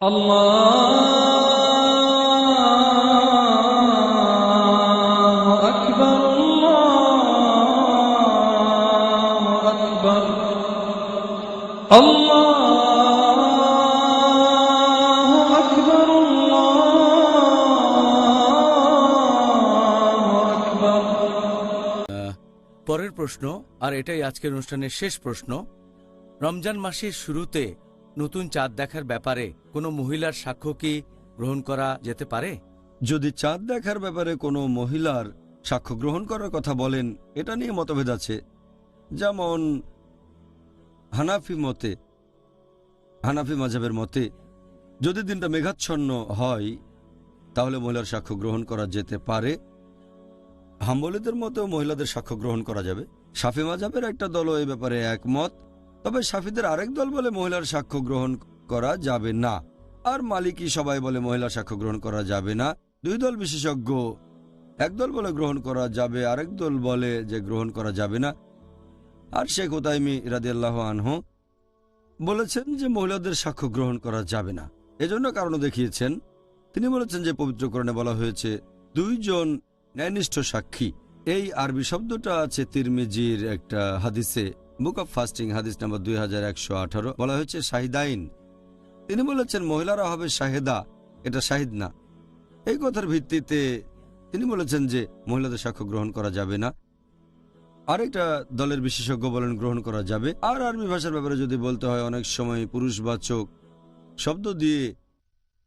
আল্লাহু আকবার, আল্লাহু আকবার, আল্লাহু আকবার, আল্লাহু আকবার। পরের প্রশ্ন, আর এটাই আজকের অনুষ্ঠানের শেষ প্রশ্ন। রমজান মাসের শুরুতে নতুন চাঁদ দেখার ব্যাপারে কোনো মহিলার সাক্ষ্য কি গ্রহণ করা যেতে পারে? যদি চাঁদ দেখার ব্যাপারে কোনো মহিলার সাক্ষ্য গ্রহণ করার কথা বলেন, এটা নিয়ে মতভেদ আছে। যেমন হানাফি মাযহাবের মতে যদি দিনটা মেঘাচ্ছন্ন হয় তাহলে মহিলার সাক্ষ্য গ্রহণ করা যেতে পারে। হাম্বলীদের মতেও মহিলাদের সাক্ষ্য গ্রহণ করা যাবে। শাফি মাযহাবের একটা দলও এই ব্যাপারে একমত, তবে শাফিদের আরেক দল বলে মহিলার সাক্ষ্য গ্রহণ করা যাবে না। আর মালিকি সবাই বলে মহিলার সাক্ষ্য গ্রহণ করা যাবে না। দুই দল বিশেষজ্ঞ, এক দল বলে গ্রহণ করা যাবে, আরেক দল বলে যে গ্রহণ করা যাবে না। আর শেখ উতাইমি রাদিয়াল্লাহু আনহু বলেছেন যে মহিলাদের সাক্ষ্য গ্রহণ করা যাবে না। এজন্য কারণ দেখিয়েছেন। তিনি বলেছেন যে পবিত্র কোরআনে বলা হয়েছে দুইজন ন্যায়নিষ্ঠ সাক্ষী। এই আরবি শব্দটা আছে তিরমিজির একটা হাদিসে, বুক অব ফাস্টিং হাদিস নাম্বার 2118, বলা হয়েছে শাহিদাইন। তিনি বলেছেন মহিলারা হবে শাহেদা, এটা শাহিদ না। এই কথার ভিত্তিতে তিনি বলেছেন যে মহিলাদের সাক্ষ্য গ্রহণ করা যাবে না। আরেকটা দলের বিশেষজ্ঞ বলেন গ্রহণ করা যাবে। আর আরবি ভাষার ব্যাপারে যদি বলতে হয়, অনেক সময় পুরুষবাচক শব্দ দিয়ে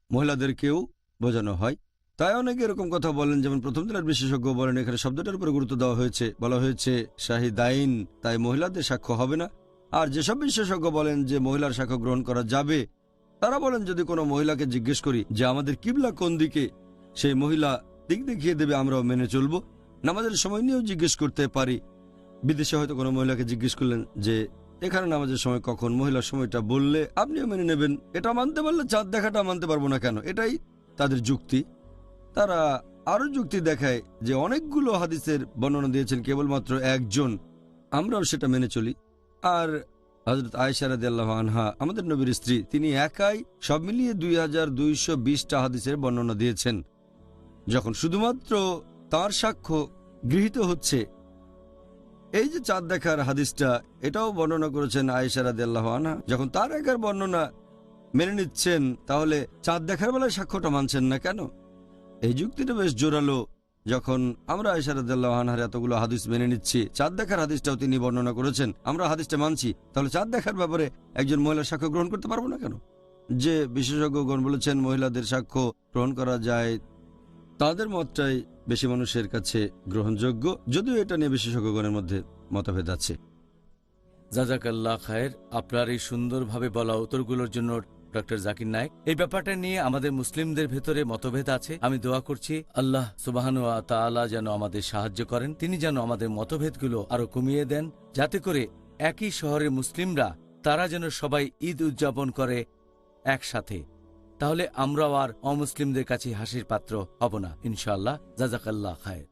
মহিলাদেরকেও বোঝানো হয়। তাই অনেকে এরকম কথা বলেন, যেমন প্রথম দলের বিশেষজ্ঞ বলেন এখানে শব্দটার উপরে গুরুত্ব দেওয়া হয়েছে, বলা হয়েছে শাহিদাইন, তাই মহিলাদের সাক্ষ্য হবে না। আর যেসব বিশেষজ্ঞ বলেন যে মহিলার সাক্ষ্য গ্রহণ করা যাবে, তারা বলেন যদি কোনো মহিলাকে জিজ্ঞেস করি যে আমাদের কিবলা কোন দিকে, সেই মহিলা দিক দেখিয়ে দেবে, আমরাও মেনে চলব। নামাজের সময় নিয়েও জিজ্ঞেস করতে পারি। বিদেশে হয়তো কোনো মহিলাকে জিজ্ঞেস করলেন যে এখানে নামাজের সময় কখন, মহিলার সময়টা বললে আপনিও মেনে নেবেন। এটা মানতে পারলে চাঁদ দেখাটা মানতে পারবো না কেন? এটাই তাদের যুক্তি। তারা আরো যুক্তি দেখায় যে অনেকগুলো হাদিসের বর্ণনা দিয়েছেন, কেবলমাত্র একজন, আমরাও সেটা মেনে চলি। আর হযরত আয়েশা রাদিয়াল্লাহু আনহা, আমাদের নবীর স্ত্রী, তিনি একাই সব মিলিয়ে 2220টা হাদিসের বর্ণনা দিয়েছেন। যখন শুধুমাত্র তার সাক্ষ্য গৃহীত হচ্ছে, এই যে চাঁদ দেখার হাদিসটা, এটাও বর্ণনা করেছেন আয়েশা রাদিয়াল্লাহু আনহা। যখন তার একার বর্ণনা মেনে নিচ্ছেন, তাহলে চাঁদ দেখার বেলায় সাক্ষ্যটা মানছেন না কেন? এই যুক্তিটা বেশ জোরালো। যখন আমরা আয়েশা রাদিয়াল্লাহু আনহার এতগুলো হাদিস মেনে নিচ্ছি, চাঁদ দেখার হাদিসটাও তিনি বর্ণনা করেছেন, আমরা হাদিসটা মানছি, তাহলে চাঁদ দেখার ব্যাপারে একজন মহিলার সাক্ষ্য গ্রহণ করতে পারবো না কেন? যে বিশেষজ্ঞগণ বলেছেন মহিলাদের সাক্ষ্য গ্রহণ করা যায়, তাদের মতটাই বেশি মানুষের কাছে গ্রহণযোগ্য, যদিও এটা নিয়ে বিশেষজ্ঞগণের মধ্যে মতভেদ আছে। জাযাকাল্লাহ খায়ের। আপনার এই সুন্দরভাবে বলা উত্তরগুলোর জন্য ডক্টর জাকির নায়েক। এই ব্যাপারটা নিয়ে আমাদের মুসলিমদের ভেতরে মতভেদ আছে। আমি দোয়া করছি আল্লাহ সুবহানাহু ওয়া তাআলা যেন আমাদের সাহায্য করেন, তিনি যেন আমাদের মতভেদগুলো আরো কমিয়ে দেন, যাতে করে একই শহরের মুসলিমরা তারা যেন সবাই ঈদ উদযাপন করে একসাথে। তাহলে আমরাও আর অমুসলিমদের কাছে হাসির পাত্র হব না, ইনশাআল্লাহ। জাযাকাল্লাহ খায়ের।